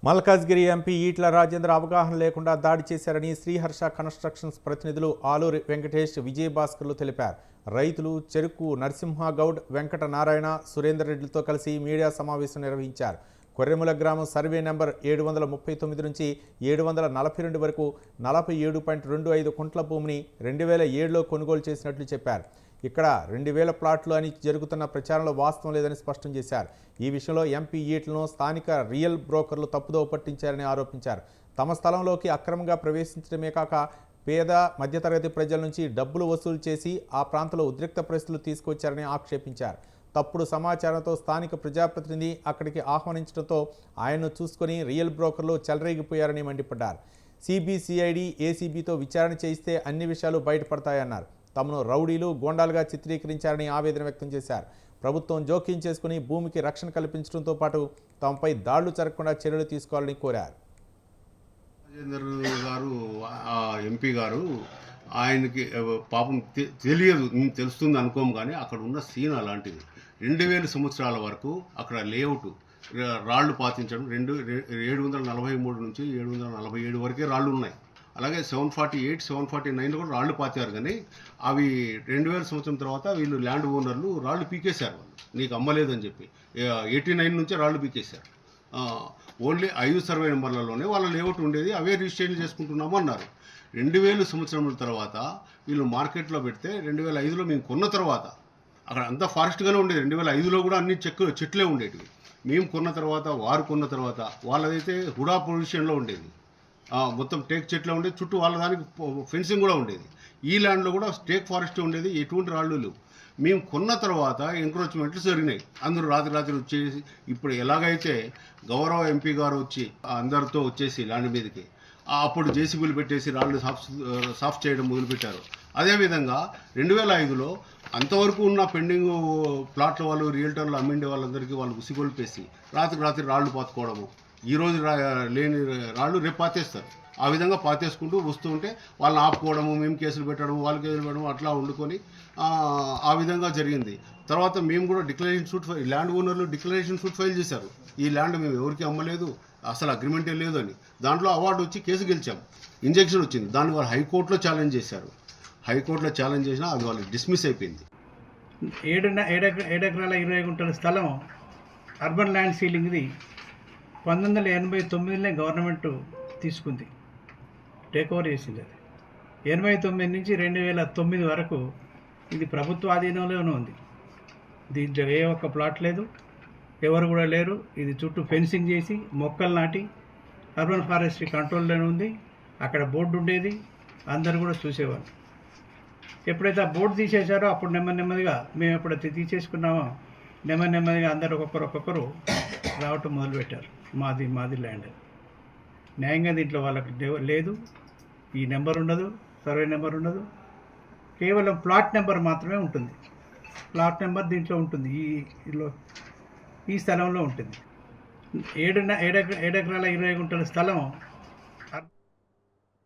Malkajgiri MP ఈట్ల Rajendra అవగాహన లేకుండా దాడి చేశారని శ్రీహర్ష కన్స్ట్రక్షన్స్ ప్రతినిధులు ఆలూరి వెంకటేష్, విజయభాస్కర్లు తెలిపారు. రైతులు చెరుకు నరసింహగౌడ్, వెంకట నారాయణ, సురేందర్ రెడ్డిలతో కలిసి మీడియా సమావేశం నిర్వహించారు. కొర్రెముల గ్రామం సర్వే నెంబర్ 739 నుంచి 742 వరకు 47.25 కుంట్ల భూమిని 2007లో కొనుగోలు చేసినట్లు చెప్పారు. ఇక్కడ 2000 ప్లాట్లు అని జరుగుతున్న ప్రచారంలో వాస్తవం లేదని స్పష్టం చేశారు. ఈ విషయంలో ఎంపీ ఈట్లను స్థానిక రియల్ బ్రోకర్లు తప్పుదోవ పట్టించారని ఆరోపించారు. తమ స్థలంలోకి అక్రమంగా ప్రవేశించడమే కాక పేద మధ్యతరగతి ప్రజల నుంచి డబ్బులు వసూలు చేసి ఆ ప్రాంతంలో ఉద్రిక్త పరిస్థితులు తీసుకొచ్చారని ఆక్షేపించారు. తప్పుడు సమాచారంతో స్థానిక ప్రజాప్రతినిధి అక్కడికి ఆహ్వానించడంతో ఆయన్ను చూసుకొని రియల్ బ్రోకర్లు చెలరేగిపోయారని మండిపడ్డారు. సిబిసిఐడి, ఏసీబీతో విచారణ చేయిస్తే అన్ని విషయాలు బయటపడతాయన్నారు. తమను రౌడీలు, గోండాలుగా చిత్రీకరించారని ఆవేదన వ్యక్తం చేశారు. ప్రభుత్వం జోక్యం చేసుకుని భూమికి రక్షణ కల్పించడంతో పాటు తమపై దాడులు జరగకుండా చర్యలు తీసుకోవాలని కోరారు. రాజేందర్ గారు ఎంపీ గారు ఆయనకి పాపం తెలియదు, తెలుస్తుంది అనుకోము, కానీ అక్కడ ఉన్న సీన్ అలాంటిది. 2000 సంవత్సరాల వరకు అక్కడ లేఅవుట్ రాళ్లు పాతించడం 743 నుంచి 747 వరకే రాళ్ళు ఉన్నాయి. అలాగే 748, 749 కూడా రాళ్లు పాతారు. కానీ అవి 2000 సంవత్సరం తర్వాత వీళ్ళు ల్యాండ్ ఓనర్లు రాళ్లు పీకేశారు. వాళ్ళు నీకు అమ్మలేదని చెప్పి 89 నుంచే రాళ్లు పీకేశారు. ఓన్లీ 5 సర్వే నెంబర్లలోనే వాళ్ళ లేఅవుట్ ఉండేది, అవే రిజిస్ట్రేషన్ చేసుకుంటున్నాము అన్నారు. 2000 సంవత్సరం తర్వాత వీళ్ళు మార్కెట్లో పెడితే 2005లో మేము కొన్న తర్వాత అక్కడ అంతా ఫారెస్ట్గానే ఉండేది. 2005లో కూడా అన్ని చెట్లే ఉండేటివి. మేము కొన్న తర్వాత, వారు కొన్న తర్వాత వాళ్ళదైతే హుడా పొజిషన్లో ఉండేది. మొత్తం టేక్ చెట్లే ఉండేది, చుట్టూ వాళ్ళ దానికి ఫెన్సింగ్ కూడా ఉండేది. ఈ ల్యాండ్లో కూడా టేక్ ఫారెస్ట్ ఉండేది, ఎటువంటి రాళ్ళు లేవు. మేము కొన్న తర్వాత ఎంక్రోచ్మెంట్లు జరిగినాయి. అందరూ రాత్రి వచ్చేసి ఇప్పుడు ఎలాగైతే గౌరవ ఎంపీ గారు వచ్చి అందరితో వచ్చేసి ల్యాండ్ మీదకి అప్పుడు జేసీబీలు పెట్టేసి రాళ్ళు సాఫ్ చేయడం మొదలుపెట్టారు. అదేవిధంగా 2005లో అంతవరకు ఉన్న పెండింగ్ ప్లాట్ల వాళ్ళు, రియల్టర్లు అమ్మిండే వాళ్ళందరికీ వాళ్ళు ఉసిగొల్పేసి రాత్రి రాళ్ళు పాతుకోవడము, ఈరోజు లేని రాళ్ళు రేపు పాతేస్తారు. ఆ విధంగా పాతేసుకుంటూ వస్తూ ఉంటే వాళ్ళని ఆపుకోవడము, మేము కేసులు పెట్టడము, వాళ్ళు కేసులు పెట్టడం, అట్లా వండుకొని ఆ విధంగా జరిగింది. తర్వాత మేము కూడా డిక్లరేషన్ సూట్ ల్యాండ్ ఓనర్లు డిక్లరేషన్ సూట్ ఫైల్ చేశారు. ఈ ల్యాండ్ మేము ఎవరికి అమ్మలేదు, అసలు అగ్రిమెంటే లేదు అని. దాంట్లో అవార్డు వచ్చి కేసు గెలిచాం, ఇంజెక్షన్ వచ్చింది. దాన్ని వాళ్ళు హైకోర్టులో ఛాలెంజ్ చేశారు. హైకోర్టులో ఛాలెంజ్ చేసినా అది వాళ్ళు డిస్మిస్ అయిపోయింది. 7 ఎకరాల 20 గుంటల స్థలం అర్బన్ ల్యాండ్ సీలింగ్ది 1989లోనే గవర్నమెంట్ తీసుకుంది, టేక్ ఓవర్ చేసింది. అది 89 నుంచి 2009 వరకు ఇది ప్రభుత్వ ఆధీనంలోనే ఉంది. దీంట్లో ఏ ఒక్క ప్లాట్ లేదు, ఎవరు కూడా లేరు. ఇది చుట్టూ ఫెన్సింగ్ చేసి మొక్కలు నాటి అర్బన్ ఫారెస్ట్రీ కంట్రోల్లోనే ఉంది. అక్కడ బోర్డు ఉండేది, అందరు కూడా చూసేవాళ్ళు. ఎప్పుడైతే ఆ బోర్డు తీసేశారో అప్పుడు నెమ్మదిగా మేము ఎప్పుడైతే తీసేసుకున్నామో నెమ్మదిగా అందరు ఒక్కొక్కరు రావటం మొదలుపెట్టారు. మాది ల్యాండ్ న్యాయంగా దీంట్లో వాళ్ళకి లేదు, ఈ నెంబర్ ఉండదు, సర్వే నెంబర్ ఉండదు, కేవలం ప్లాట్ నెంబర్ మాత్రమే ఉంటుంది. ప్లాట్ నెంబర్ దీంట్లో ఉంటుంది, ఈ స్థలంలో ఉంటుంది. 7 ఎకరాల 20 గుంటల స్థలం